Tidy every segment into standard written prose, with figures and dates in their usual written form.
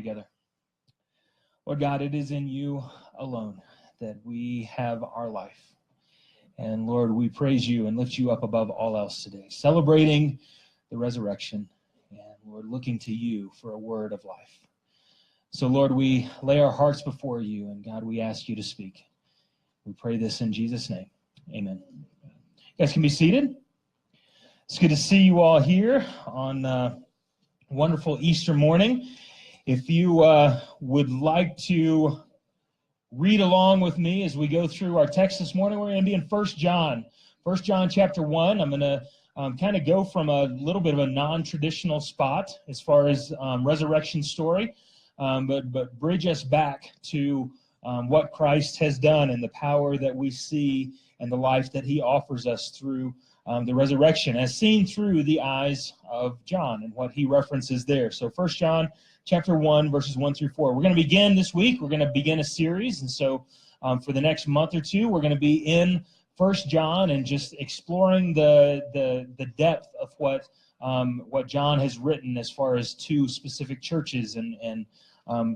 Together. Lord God, it is in you alone that we have our life. And Lord, we praise you and lift you up above all else today, celebrating the resurrection and Lord, looking to you for a word of life. So Lord, we lay our hearts before you, and God, we ask you to speak. We pray this in Jesus' name. Amen. You guys can be seated. It's good to see you all here on wonderful Easter morning. If you would like to read along with me as we go through our text this morning, we're going to be in 1 John. 1 John chapter 1. I'm going to kind of go from a little bit of a non-traditional spot as far as resurrection story, but bridge us back to what Christ has done and the power that we see and the life that he offers us through the resurrection, as seen through the eyes of John and what he references there. So 1 John chapter 1, verses 1 through 4. We're going to begin this week. We're going to begin a series. And so for the next month or two, we're going to be in 1 John and just exploring the depth of what John has written as far as two specific churches and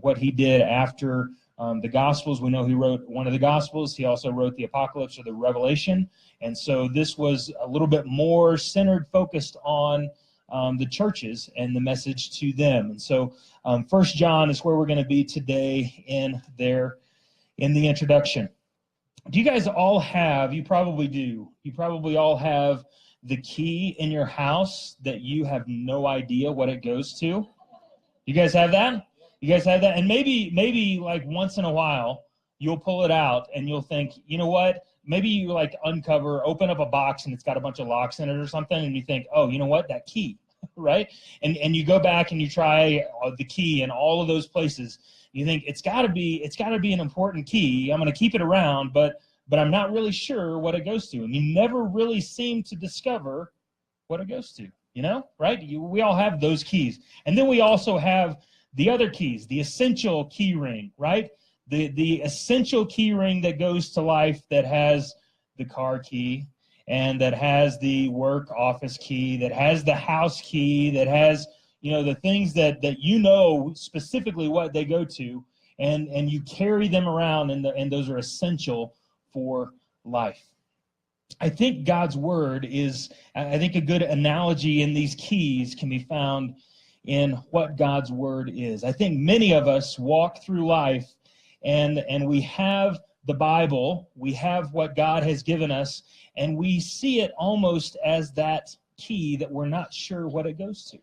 what he did after the Gospels. We know he wrote one of the Gospels. He also wrote the Apocalypse or the Revelation. And so this was a little bit more centered, focused on the churches and the message to them. And so 1 John is where we're going to be today in the introduction. Do you guys all have, you probably do, you probably all have the key in your house that you have no idea what it goes to? You guys have that? You guys have that? And maybe like once in a while, you'll pull it out and you'll think, you know what? Maybe you like open up a box and it's got a bunch of locks in it or something, and you think, oh, you know what? That key, right? And you go back and you try the key in all of those places. You think it's got to be an important key. I'm going to keep it around, but I'm not really sure what it goes to. And you never really seem to discover what it goes to, right? We all have those keys. And then we also have the other keys, the essential key ring, right? The essential key ring that goes to life, that has the car key and that has the work office key, that has the house key, that has, the things that specifically what they go to, and you carry them around, and those are essential for life. I think God's word is, I think a good analogy in these keys can be found in what God's word is. I think many of us walk through life and we have the Bible, we have what God has given us, and we see it almost as that key that we're not sure what it goes to.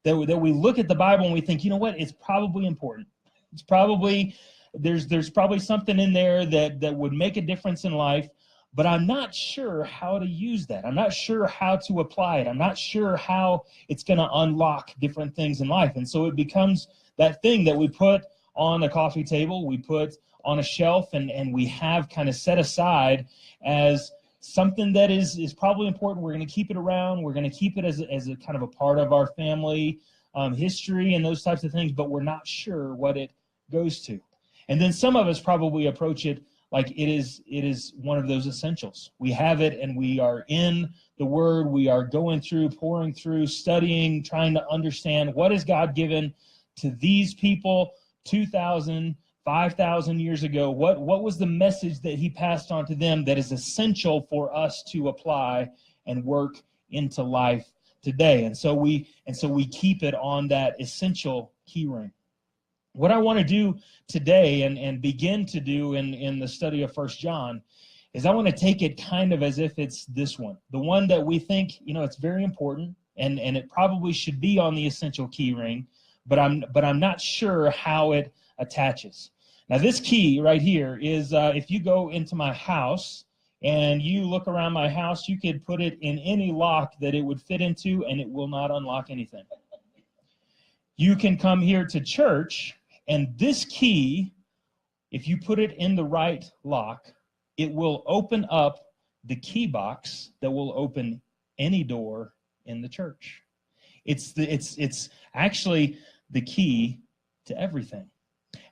That we look at the Bible and we think, you know what, it's probably important. It's probably, there's probably something in there that would make a difference in life, but I'm not sure how to use that. I'm not sure how to apply it. I'm not sure how it's going to unlock different things in life. And so it becomes that thing that we put on a coffee table, we put on a shelf, and we have kind of set aside as something that is probably important. We're going to keep it around. We're going to keep it as a kind of a part of our family history and those types of things, but we're not sure what it goes to. And then some of us probably approach it like it is one of those essentials. We have it and we are in the Word. We are going through, pouring through, studying, trying to understand what is God given to these people 2,000, 5,000 years ago. What was the message that he passed on to them that is essential for us to apply and work into life today? And so we keep it on that essential key ring. What I want to do today and begin to do in the study of 1 John is I want to take it kind of as if it's this one, the one that we think, it's very important and it probably should be on the essential key ring, but I'm not sure how it attaches. Now this key right here is if you go into my house and you look around my house, you could put it in any lock that it would fit into and it will not unlock anything. You can come here to church, and this key, if you put it in the right lock, it will open up the key box that will open any door in the church. It's actually the key to everything.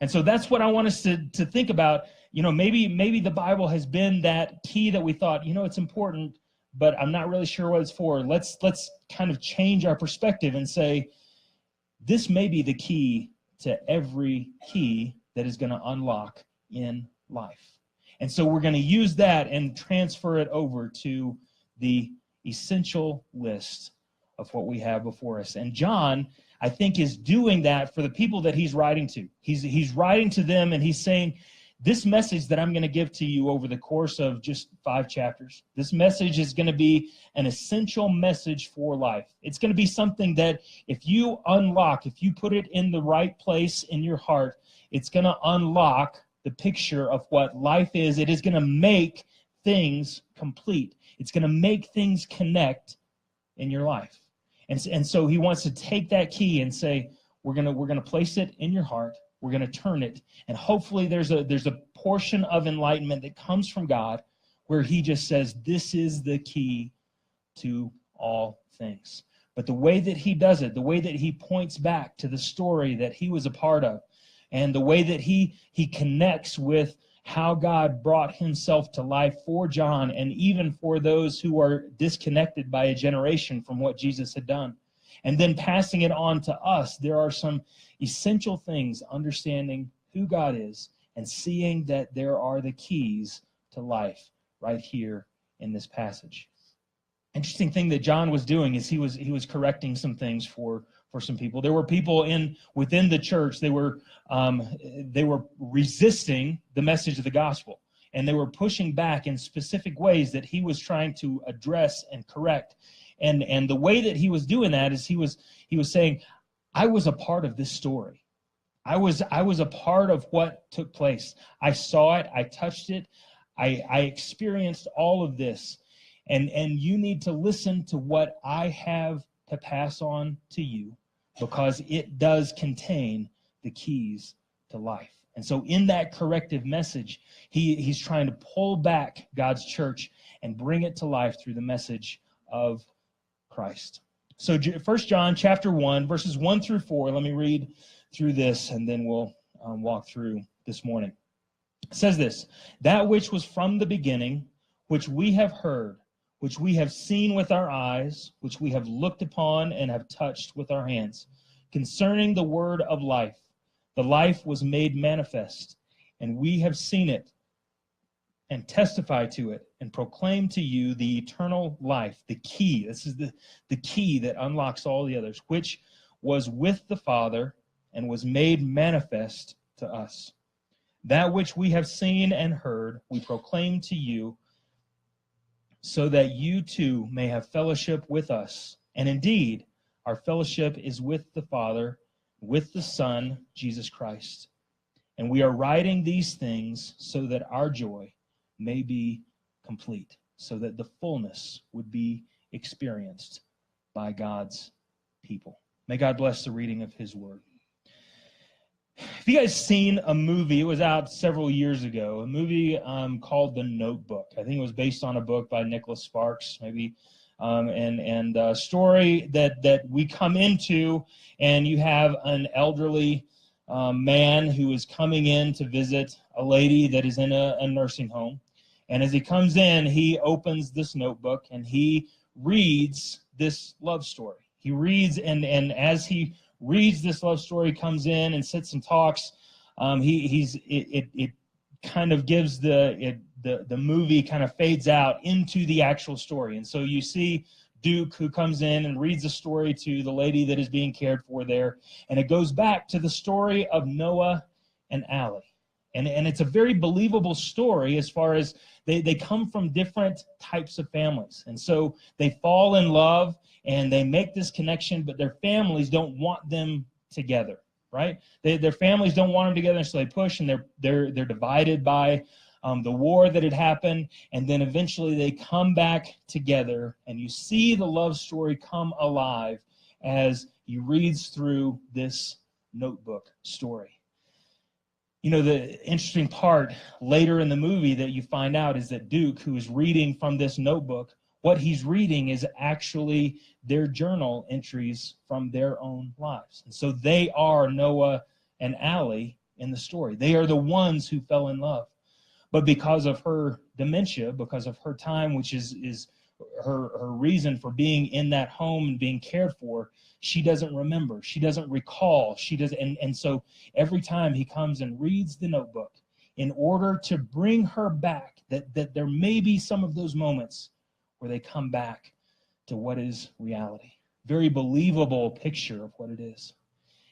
And so that's what I want us to think about. Maybe the Bible has been that key that we thought, it's important, but I'm not really sure what it's for. Let's kind of change our perspective and say, this may be the key to every key that is going to unlock in life. And so we're going to use that and transfer it over to the essential list of what we have before us. And John, I think, is doing that for the people that he's writing to. He's writing to them, and he's saying, this message that I'm going to give to you over the course of just 5 chapters, this message is going to be an essential message for life. It's going to be something that if you unlock, if you put it in the right place in your heart, it's going to unlock the picture of what life is. It is going to make things complete. It's going to make things connect in your life. And so he wants to take that key and say, we're going to place it in your heart. We're going to turn it, and hopefully there's a portion of enlightenment that comes from God where he just says, this is the key to all things. But the way that he does it, the way that he points back to the story that he was a part of, and the way that he connects with how God brought himself to life for John, and even for those who are disconnected by a generation from what Jesus had done, and then passing it on to us, there are some essential things, understanding who God is and seeing that there are the keys to life right here in this passage. Interesting thing that John was doing is he was correcting some things for some people. There were people within the church, they were resisting the message of the gospel, and they were pushing back in specific ways that he was trying to address and correct. And the way that he was doing that is he was saying, I was a part of this story. I was a part of what took place. I saw it. I touched it. I experienced all of this. And you need to listen to what I have to pass on to you, because it does contain the keys to life. And so in that corrective message, he's trying to pull back God's church and bring it to life through the message of Christ. So 1 John chapter 1, verses 1 through 4, let me read through this, and then we'll walk through this morning. It says this, that which was from the beginning, which we have heard, which we have seen with our eyes, which we have looked upon and have touched with our hands, concerning the word of life. The life was made manifest, and we have seen it, and testify to it, and proclaim to you the eternal life, the key. This is the key that unlocks all the others, which was with the Father and was made manifest to us. That which we have seen and heard, we proclaim to you, so that you too may have fellowship with us. And indeed, our fellowship is with the Father, with the Son, Jesus Christ. And we are writing these things so that our joy may be complete, so that the fullness would be experienced by God's people. May God bless the reading of his word. Have you guys seen a movie? It was out several years ago, a movie called The Notebook. I think it was based on a book by Nicholas Sparks, maybe, and a story that we come into, and you have an elderly man who is coming in to visit a lady that is in a nursing home. And as he comes in, he opens this notebook and he reads this love story. He reads, and as he reads this love story, comes in and sits and talks, it kind of gives the movie kind of fades out into the actual story. And so you see Duke, who comes in and reads a story to the lady that is being cared for there, and it goes back to the story of Noah and Allie. And it's a very believable story as far as they come from different types of families. And so they fall in love and they make this connection, but their families don't want them together, right? Their families don't want them together, so they push, and they're divided by the war that had happened. And then eventually they come back together, and you see the love story come alive as he reads through this notebook story. You know, the interesting part later in the movie that you find out is that Duke, who is reading from this notebook, what he's reading is actually their journal entries from their own lives. And so they are Noah and Allie in the story. They are the ones who fell in love. But because of her dementia, because of her time, which is her reason for being in that home and being cared for, she doesn't remember. She doesn't recall. And so every time he comes and reads the notebook in order to bring her back, that there may be some of those moments where they come back to what is reality. Very believable picture of what it is.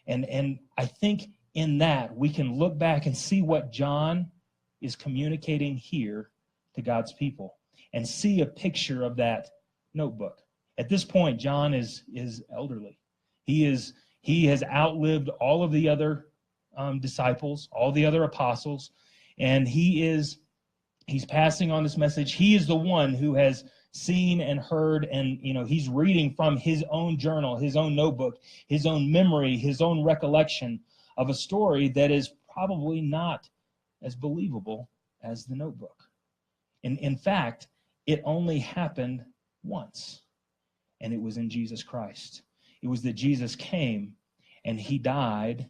And I think in that we can look back and see what John is communicating here to God's people and see a picture of that notebook. At this point, John is elderly. He has outlived all of the other disciples, all the other apostles, and he's passing on this message. He is the one who has seen and heard, and he's reading from his own journal, his own notebook, his own memory, his own recollection of a story that is probably not as believable as the notebook. In fact, it only happened once, and it was in Jesus Christ. It was that Jesus came and he died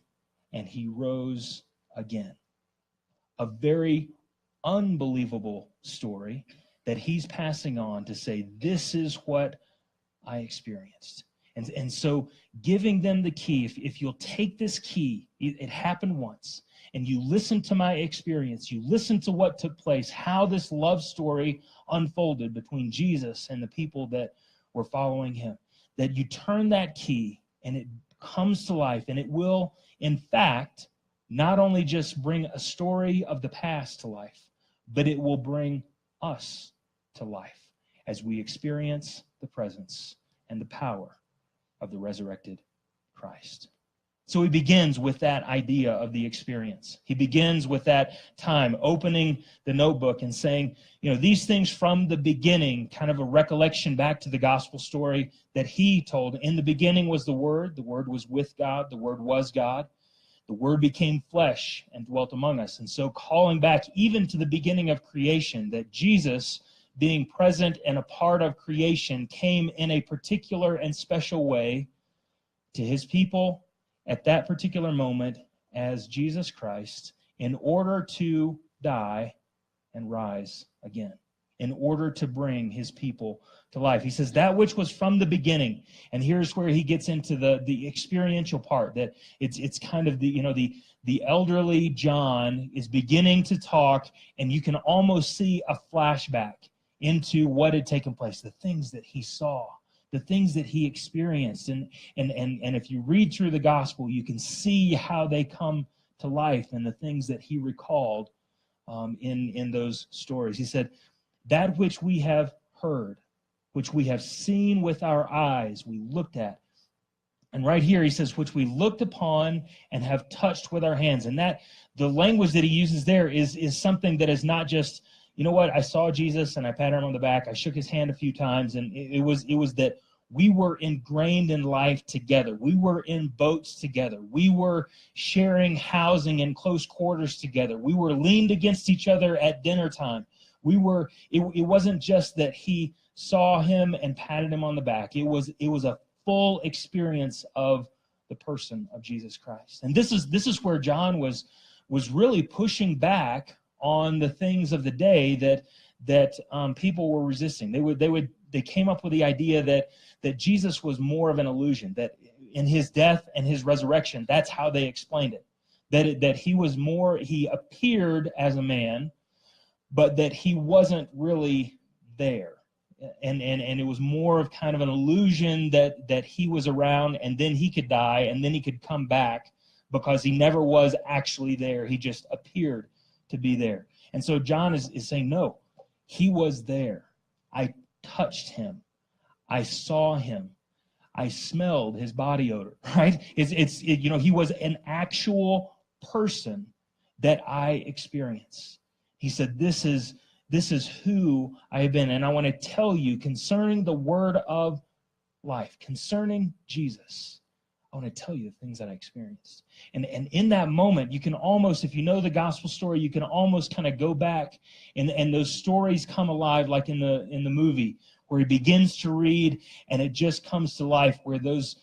and he rose again. A very unbelievable story that he's passing on to say, this is what I experienced. And so giving them the key, if you'll take this key, it happened once, and you listen to my experience, you listen to what took place, how this love story unfolded between Jesus and the people that were following him, that you turn that key and it comes to life, and it will, in fact, not only just bring a story of the past to life, but it will bring us to life as we experience the presence and the power of the resurrected Christ. So he begins with that idea of the experience. He begins with that time, opening the notebook and saying, these things from the beginning, kind of a recollection back to the gospel story that he told. In the beginning was the Word was with God, the Word was God. The Word became flesh and dwelt among us. And so calling back even to the beginning of creation, that Jesus, being present and a part of creation, came in a particular and special way to his people at that particular moment as Jesus Christ, in order to die and rise again, in order to bring his people to life. He says that which was from the beginning. And here's where he gets into the experiential part, that it's kind of the elderly John is beginning to talk, and you can almost see a flashback into what had taken place, the things that he saw, the things that he experienced. And if you read through the gospel, you can see how they come to life and the things that he recalled in those stories. He said, that which we have heard, which we have seen with our eyes, we looked at. And right here he says, which we looked upon and have touched with our hands. And that the language that he uses there is something that is not just, I saw Jesus and I patted him on the back, I shook his hand a few times, and it was that we were ingrained in life together. We were in boats together. We were sharing housing in close quarters together. We were leaned against each other at dinner time. It wasn't just that he saw him and patted him on the back. It was a full experience of the person of Jesus Christ. And this is where John was really pushing back on the things of the day that people were resisting. They came up with the idea that Jesus was more of an illusion, that in his death and his resurrection, that's how they explained it. That he appeared as a man, but that he wasn't really there. And it was more of kind of an illusion that he was around, and then he could die, and then he could come back, because he never was actually there. He just appeared to be there. And so John is saying, no, he was there. I touched him. I saw him. I smelled his body odor, right? He was an actual person that I experienced. He said, this is who I have been. And I want to tell you concerning the word of life, concerning Jesus, I want to tell you the things that I experienced. And in that moment, you can almost, if you know the gospel story, you can almost kind of go back and those stories come alive, like in the movie, where he begins to read and it just comes to life, where those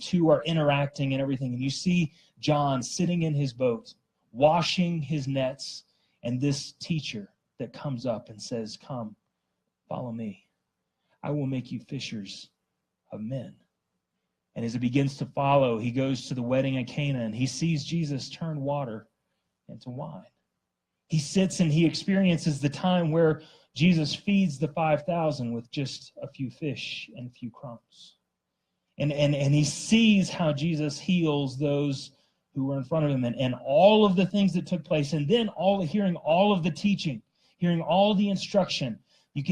two are interacting and everything. And you see John sitting in his boat, washing his nets, and this teacher that comes up and says, come, follow me. I will make you fishers of men. And as it begins to follow, he goes to the wedding at Cana, and he sees Jesus turn water into wine. He sits and he experiences the time where Jesus feeds the 5,000 with just a few fish and a few crumbs. And he sees how Jesus heals those who were in front of him, and all of the things that took place, and then hearing all of the teaching, hearing all the instruction. You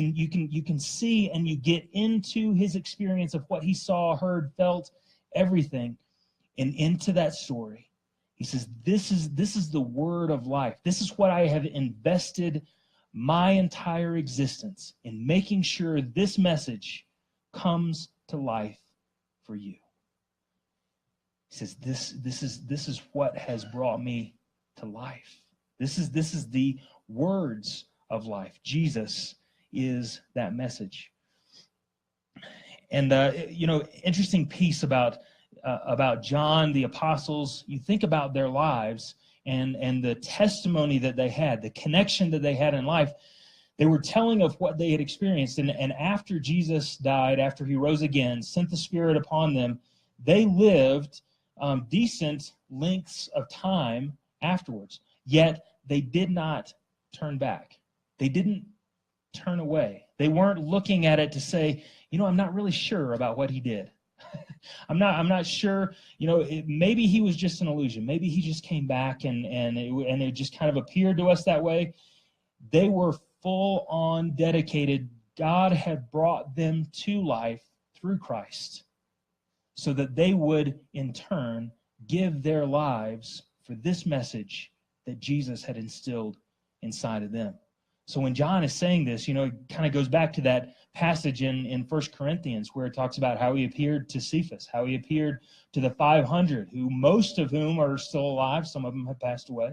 can see and you get into his experience of what he saw, heard, felt, everything, and into that story. He says, this is the word of life. This is what I have invested my entire existence in, making sure this message comes to life for you. He says, this is what has brought me to life. This is the words of life. Jesus is that message. And interesting piece about John, the apostles. You think about their lives and the testimony that they had, the connection that they had in life. They were telling of what they had experienced. And after Jesus died, after he rose again, sent the Spirit upon them, they lived decent lengths of time afterwards. Yet they did not turn back. They didn't turn away. They weren't looking at it to say, I'm not really sure about what he did. I'm not sure, maybe he was just an illusion. Maybe he just came back and it just kind of appeared to us that way. They were full on dedicated. God had brought them to life through Christ so that they would in turn give their lives for this message that Jesus had instilled inside of them. So when John is saying this, it kind of goes back to that passage in 1 Corinthians where it talks about how he appeared to Cephas, how he appeared to the 500, most of whom are still alive. Some of them have passed away.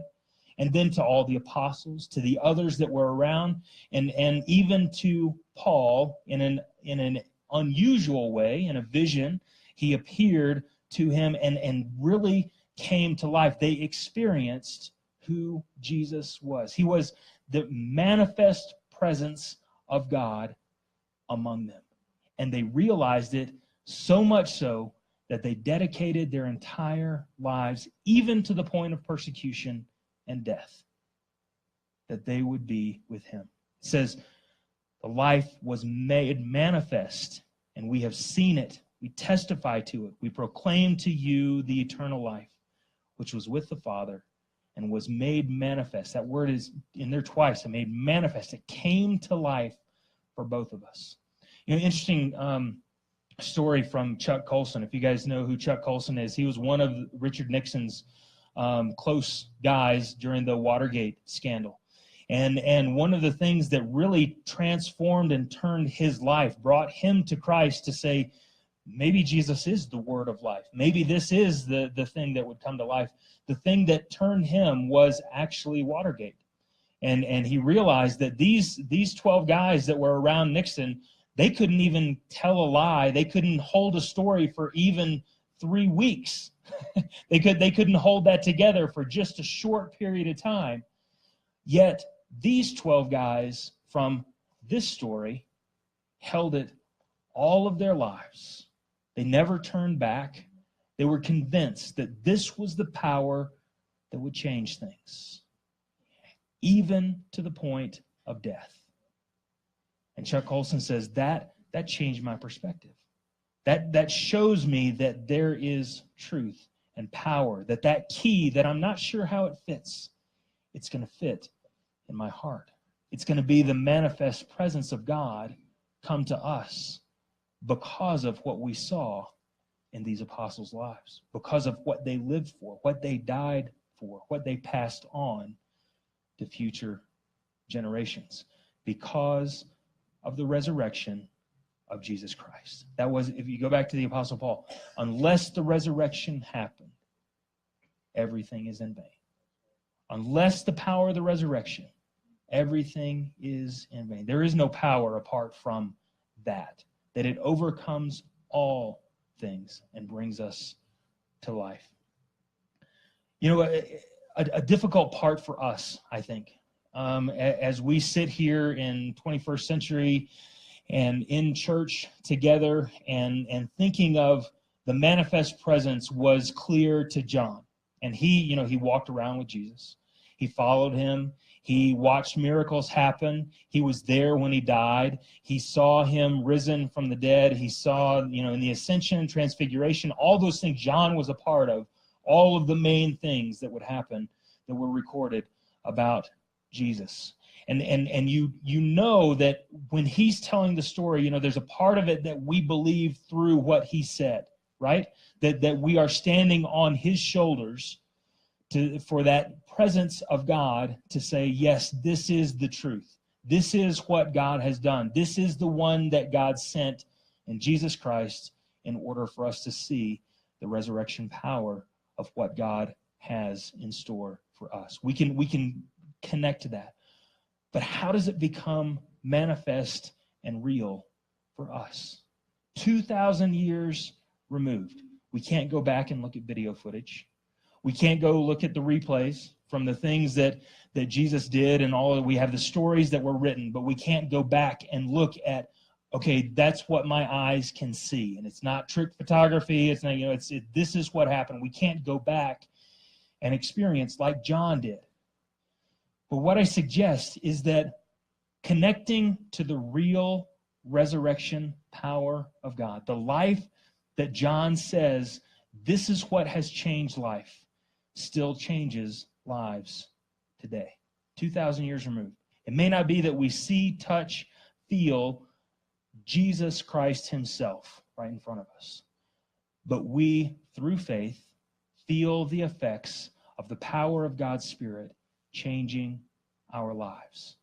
And then to all the apostles, to the others that were around, and even to Paul in an unusual way, in a vision. He appeared to him and really came to life. They experienced who Jesus was. He was the manifest presence of God among them. And they realized it so much so that they dedicated their entire lives, even to the point of persecution and death, that they would be with him. It says, the life was made manifest, and we have seen it. We testify to it. We proclaim to you the eternal life, which was with the Father and was made manifest. That word is in there twice. It made manifest. It came to life for both of us. Interesting story from Chuck Colson. If you guys know who Chuck Colson is, he was one of Richard Nixon's close guys during the Watergate scandal. And one of the things that really transformed and turned his life, brought him to Christ to say, maybe Jesus is the word of life. Maybe this is the thing that would come to life. The thing that turned him was actually Watergate. And he realized that these 12 guys that were around Nixon, they couldn't even tell a lie. They couldn't hold a story for even 3 weeks. They couldn't hold that together for just a short period of time. Yet these 12 guys from this story held it all of their lives. They never turned back. They were convinced that this was the power that would change things, even to the point of death. And Chuck Colson says that changed my perspective. That shows me that there is truth and power, that key that I'm not sure how it fits, it's going to fit in my heart. It's going to be the manifest presence of God come to us because of what we saw in these apostles' lives, because of what they lived for, what they died for, what they passed on to future generations, because of the resurrection of Jesus Christ. That was, if you go back to the Apostle Paul, unless the resurrection happened, everything is in vain. Unless the power of the resurrection, everything is in vain. There is no power apart from that it overcomes all things and brings us to life. A difficult part for us, I think, as we sit here in 21st century and in church together, and thinking of the manifest presence was clear to John. And he walked around with Jesus. He followed him. He watched miracles happen. He was there when he died. He saw him risen from the dead. He saw, in the ascension, transfiguration, all those things John was a part of, all of the main things that would happen that were recorded about Jesus. And you know that when he's telling the story, there's a part of it that we believe through what he said, right? That we are standing on his shoulders for that presence of God to say, yes, this is the truth. This is what God has done. This is the one that God sent in Jesus Christ in order for us to see the resurrection power of what God has in store for us. We can connect to that. But how does it become manifest and real for us? 2,000 years removed. We can't go back and look at video footage. We can't go look at the replays from the things that Jesus did and all. We have the stories that were written, but we can't go back and look at, okay, that's what my eyes can see. And it's not trick photography. It's not, this is what happened. We can't go back and experience like John did. But what I suggest is that connecting to the real resurrection power of God, the life that John says, this is what has changed life, still changes lives today, 2,000 years removed. It may not be that we see, touch, feel Jesus Christ himself right in front of us, but we, through faith, feel the effects of the power of God's Spirit changing our lives.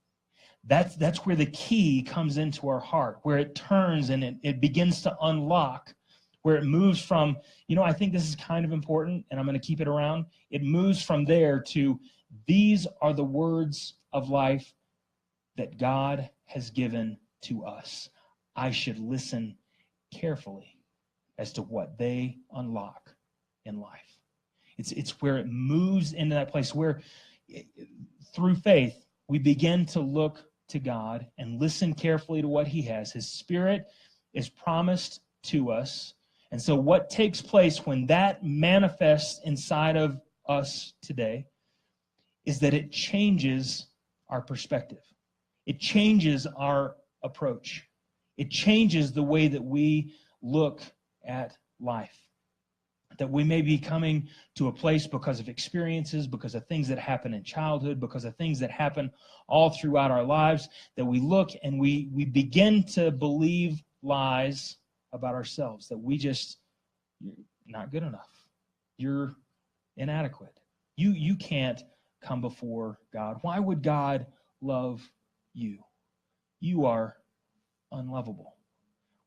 That's where the key comes into our heart, where it turns and it begins to unlock, where it moves from, I think this is kind of important, and I'm going to keep it around. It moves from there to, these are the words of life that God has given to us. I should listen carefully as to what they unlock in life. It's where it moves into that place where, through faith, we begin to look to God and listen carefully to what he has. His Spirit is promised to us. And so what takes place when that manifests inside of us today is that it changes our perspective. It changes our approach. It changes the way that we look at life. That we may be coming to a place because of experiences, because of things that happen in childhood, because of things that happen all throughout our lives, that we look and we begin to believe lies about ourselves, that you're not good enough. You're inadequate. You can't come before God. Why would God love you? You are unlovable.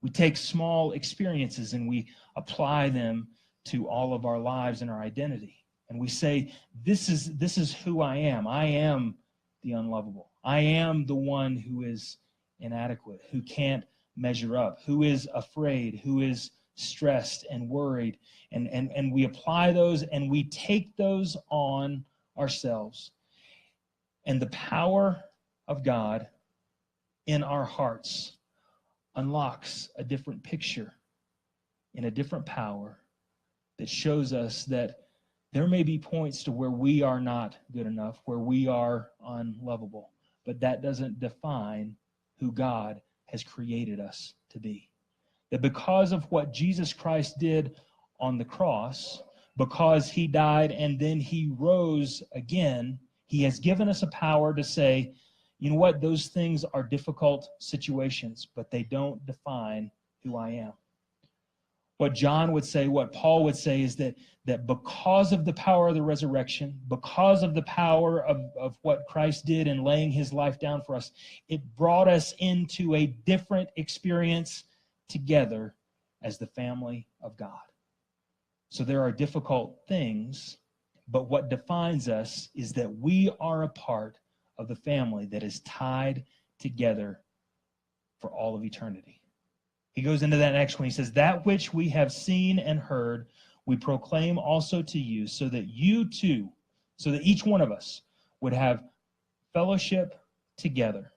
We take small experiences and we apply them to all of our lives and our identity. And we say, this is who I am. I am the unlovable. I am the one who is inadequate, who can't measure up, who is afraid, who is stressed and worried. And we apply those and we take those on ourselves. And the power of God in our hearts unlocks a different picture and a different power that shows us that there may be points to where we are not good enough, where we are unlovable, but that doesn't define who God has created us to be. That because of what Jesus Christ did on the cross, because he died and then he rose again, he has given us a power to say, you know what, those things are difficult situations, but they don't define who I am. What John would say, what Paul would say is that because of the power of the resurrection, because of the power of what Christ did in laying his life down for us, it brought us into a different experience together as the family of God. So there are difficult things, but what defines us is that we are a part of the family that is tied together for all of eternity. He goes into that next one. He says, that which we have seen and heard, we proclaim also to you, so that you too, so that each one of us would have fellowship together.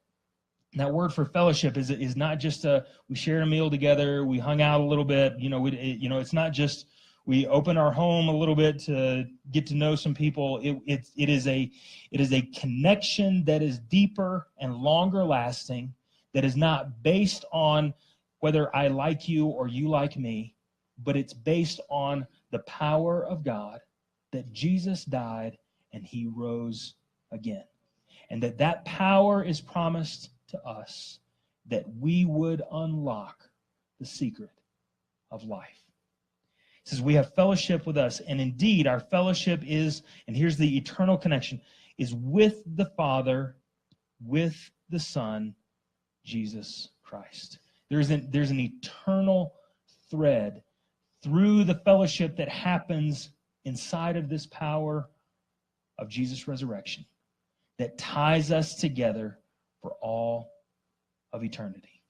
And that word for fellowship is not just we shared a meal together, we hung out a little bit. It's not just we open our home a little bit to get to know some people. It is a connection that is deeper and longer lasting, that is not based on whether I like you or you like me, but it's based on the power of God, that Jesus died and he rose again. And that power is promised to us, that we would unlock the secret of life. It says we have fellowship with us, and indeed our fellowship is, and here's the eternal connection, is with the Father, with the Son, Jesus Christ. There's an eternal thread through the fellowship that happens inside of this power of Jesus' resurrection that ties us together for all of eternity.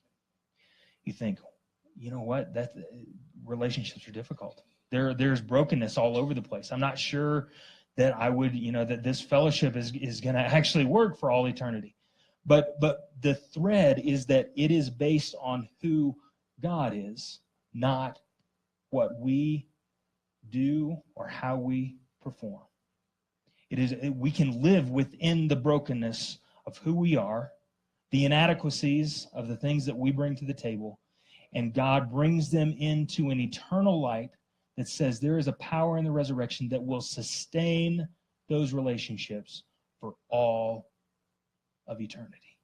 You think, you know what? That relationships are difficult. There's brokenness all over the place. I'm not sure that I would, that this fellowship is going to actually work for all eternity. But the thread is that it is based on who God is, not what we do or how we perform. We can live within the brokenness of who we are, the inadequacies of the things that we bring to the table, and God brings them into an eternal light that says there is a power in the resurrection that will sustain those relationships for all of eternity.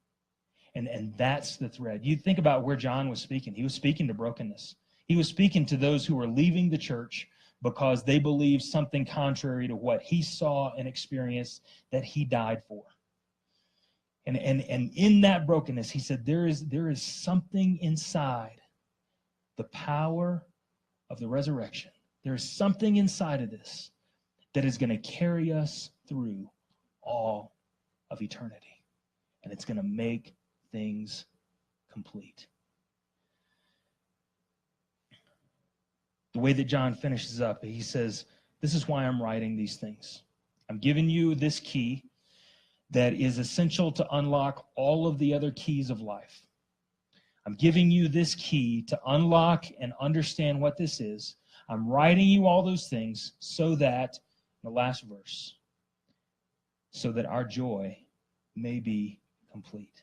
And that's the thread. You think about where John was speaking. He was speaking to brokenness. He was speaking to those who were leaving the church because they believed something contrary to what he saw and experienced that he died for. And in that brokenness, he said, there is something inside the power of the resurrection. There is something inside of this that is going to carry us through all of eternity. And it's going to make things complete. The way that John finishes up, he says, this is why I'm writing these things. I'm giving you this key that is essential to unlock all of the other keys of life. I'm giving you this key to unlock and understand what this is. I'm writing you all those things so that, the last verse, so that our joy may be complete.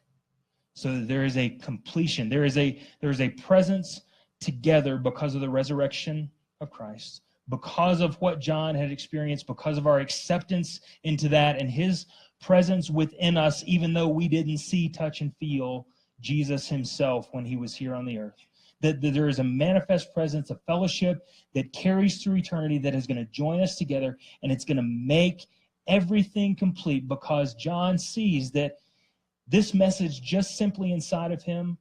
So that there is a completion. There is a presence together because of the resurrection of Christ, because of what John had experienced, because of our acceptance into that and his presence within us, even though we didn't see, touch, and feel Jesus himself when he was here on the earth. That there is a manifest presence, a fellowship that carries through eternity that is going to join us together, and it's going to make everything complete, because John sees that this message just simply inside of him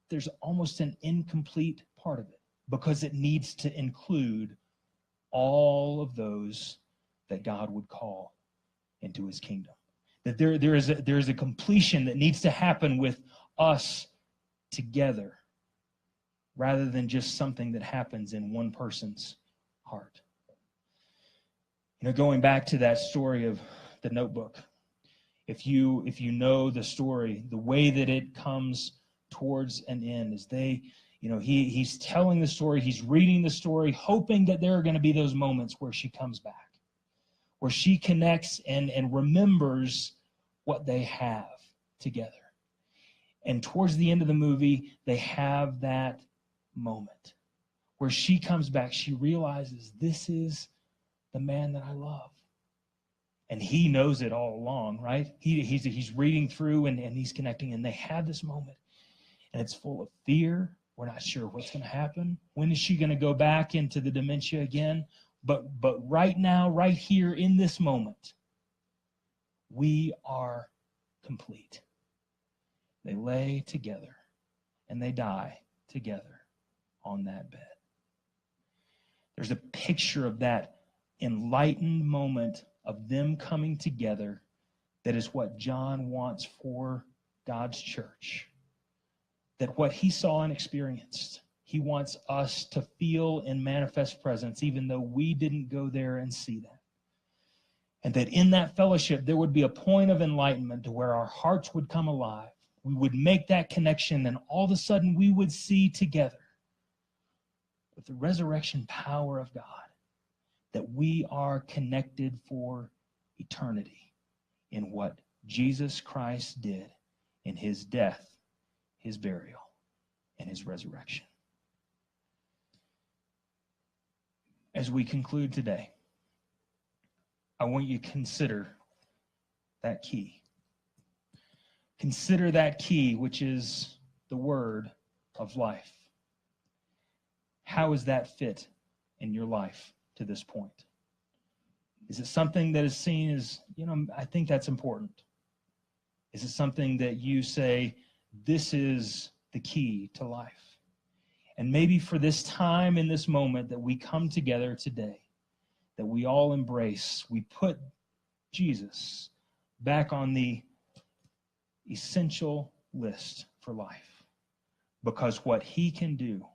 there's almost an incomplete part of it, because it needs to include all of those that God would call into his kingdom. That there is a completion that needs to happen with us together, rather than just something that happens in one person's heart. Going back to that story of the Notebook, if you know the story, the way that it comes towards an end is he's telling the story, he's reading the story, hoping that there are going to be those moments where she comes back, where she connects and remembers what they have together. And towards the end of the movie, they have that moment where she comes back. She realizes, this is the man that I love. And he knows it all along, right? He's reading through and he's connecting, and they have this moment. And it's full of fear. We're not sure what's going to happen. When is she going to go back into the dementia again? But right now, right here in this moment, we are complete. They lay together and they die together on that bed. There's a picture of that enlightened moment of them coming together that is what John wants for God's church. That what he saw and experienced, he wants us to feel in manifest presence, even though we didn't go there and see that. And that in that fellowship, there would be a point of enlightenment to where our hearts would come alive, we would make that connection, and all of a sudden we would see together with the resurrection power of God that we are connected for eternity in what Jesus Christ did in his death, his burial, and his resurrection. As we conclude today, I want you to consider that key. Consider that key, which is the word of life. How is that fit in your life to this point? Is it something that is seen as, I think that's important? Is it something that you say, this is the key to life? And maybe for this time in this moment that we come together today, that we all embrace, we put Jesus back on the essential list for life. Because what he can do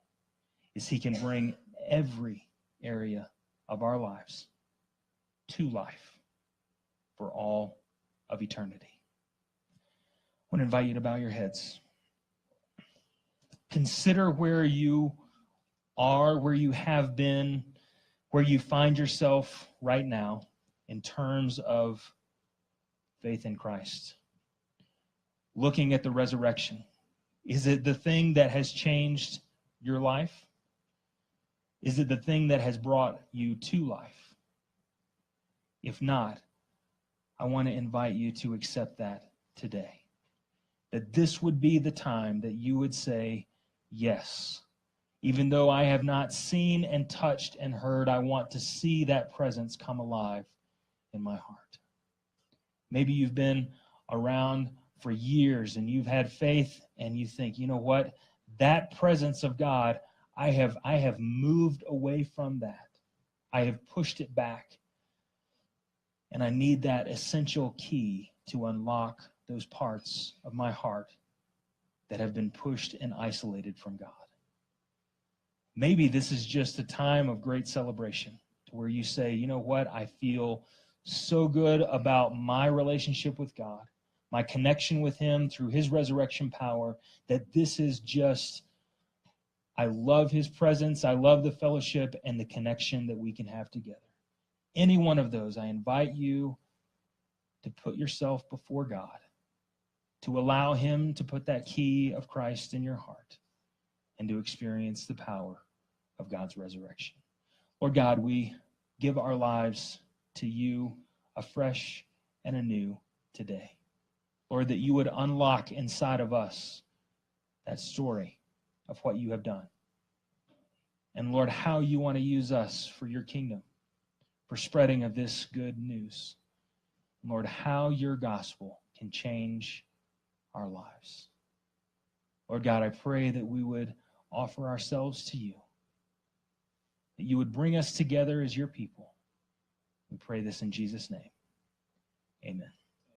is he can bring every area of our lives to life for all of eternity. I want to invite you to bow your heads. Consider where you are, where you have been, where you find yourself right now in terms of faith in Christ. Looking at the resurrection. Is it the thing that has changed your life? Is it the thing that has brought you to life? If not, I want to invite you to accept that today. That this would be the time that you would say, yes, even though I have not seen and touched and heard, I want to see that presence come alive in my heart. Maybe you've been around for years and you've had faith and you think, you know what, that presence of God, I have moved away from that. I have pushed it back. And I need that essential key to unlock those parts of my heart that have been pushed and isolated from God. Maybe this is just a time of great celebration to where you say, you know what, I feel so good about my relationship with God, my connection with him through his resurrection power, that this is just, I love his presence, I love the fellowship and the connection that we can have together. Any one of those, I invite you to put yourself before God, to allow him to put that key of Christ in your heart and to experience the power of God's resurrection. Lord God, we give our lives to you afresh and anew today. Lord, that you would unlock inside of us that story of what you have done. And Lord, how you want to use us for your kingdom, for spreading of this good news. Lord, how your gospel can change our lives. Lord God, I pray that we would offer ourselves to you, that you would bring us together as your people. We pray this in Jesus' name. Amen.